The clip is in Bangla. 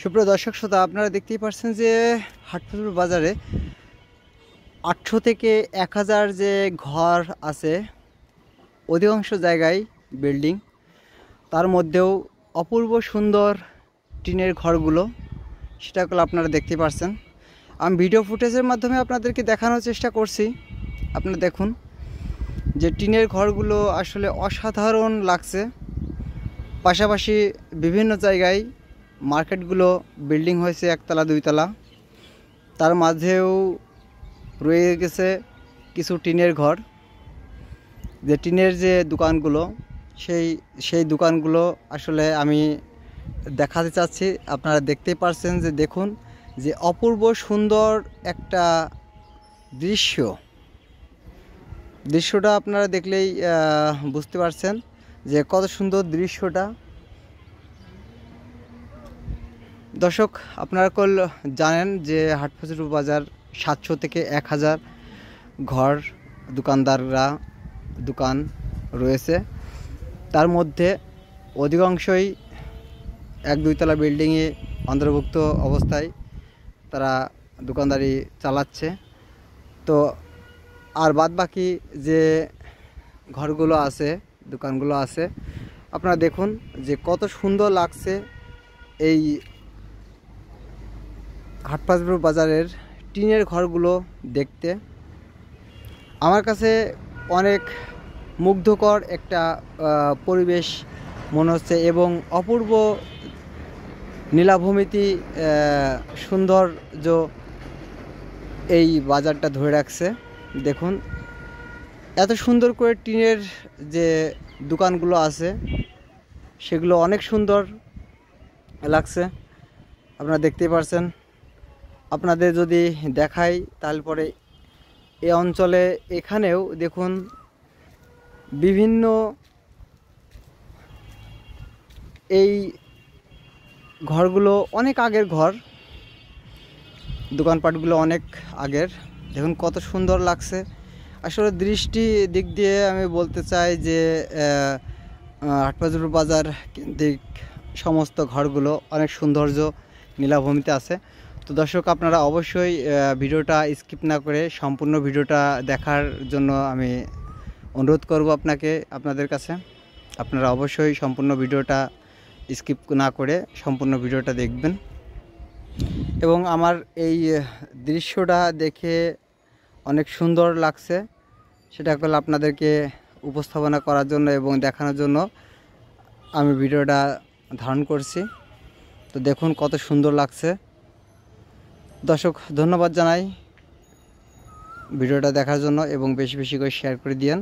সুপ্রিয় দর্শক শ্রোতা, আপনারা দেখতেই পাচ্ছেন যে হাটফাজুর বাজারে 800 থেকে 1000 যে ঘর আছে, অধিকাংশ জায়গায় বিল্ডিং, তার মধ্যেও অপূর্ব সুন্দর টিনের ঘরগুলো, সেটাগুলো আপনারা দেখতে পাচ্ছেন। আমি ভিডিও ফুটেজের মাধ্যমে আপনাদেরকে দেখানোর চেষ্টা করছি। আপনারা দেখুন যে টিনের ঘরগুলো আসলে অসাধারণ লাগছে। পাশাপাশি বিভিন্ন জায়গায় মার্কেটগুলো বিল্ডিং হয়েছে একতলা দুইতলা, তার মাঝেও রয়ে গেছে কিছু টিনের ঘর। যে টিনের যে দোকানগুলো, সেই দোকানগুলো আসলে আমি দেখাতে চাচ্ছি। আপনারা দেখতেই পারছেন যে দেখুন যে অপূর্ব সুন্দর একটা দৃশ্যটা আপনারা দেখলেই বুঝতে পারছেন যে কত সুন্দর দৃশ্যটা। দর্শক, আপনারা জানেন যে হাটফাজুর বাজার 700 থেকে 1000 ঘর দোকানদাররা দোকান রয়েছে। তার মধ্যে অধিকাংশই 1-2 তলা বিল্ডিংয়ে অন্তর্ভুক্ত অবস্থায় তারা দোকানদারি চালাচ্ছে। তো আর বাদবাকি যে ঘরগুলো আছে, দোকানগুলো আছে, আপনারা দেখুন যে কত সুন্দর লাগছে এই হাটফাজুর বাজারের টিনের ঘরগুলো দেখতে। আমার কাছে অনেক মুগ্ধকর একটা পরিবেশ মনে হচ্ছে এবং অপূর্ব নীলাভূমিতি সৌন্দর্য এই বাজারটা ধরে রাখছে। দেখুন এত সুন্দর করে টিনের যে দোকানগুলো আছে সেগুলো অনেক সুন্দর লাগছে। আপনারা দেখতেই পারছেন। আপনাদের যদি দেখাই তারপরে এই অঞ্চলে এখানেও দেখুন বিভিন্ন এই ঘরগুলো অনেক আগের ঘর, দোকানপাটগুলো অনেক আগের। দেখুন কত সুন্দর লাগছে। আসলে দৃষ্টি দিক দিয়ে আমি বলতে চাই যে হাটফাজুর বাজার কেন্দ্রিক সমস্ত ঘরগুলো অনেক সৌন্দর্য নীলাভূমিতে আছে। তো দর্শক, আপনারা অবশ্যই ভিডিওটা স্কিপ না করে সম্পূর্ণ ভিডিওটা দেখার জন্য আমি অনুরোধ করব আপনাদের কাছে। আপনারা অবশ্যই সম্পূর্ণ ভিডিওটা স্কিপ না করে সম্পূর্ণ ভিডিওটা দেখবেন এবং আমার এই দৃশ্যটা দেখে অনেক সুন্দর লাগছে, সেটা হলো আপনাদেরকে উপস্থাপনা করার জন্য এবং দেখানোর জন্য আমি ভিডিওটা ধারণ করছি। তো দেখুন কত সুন্দর লাগছে। দর্শক, ধন্যবাদ জানাই ভিডিওটা দেখার জন্য এবং বেশি বেশি করে শেয়ার করে দিয়েন।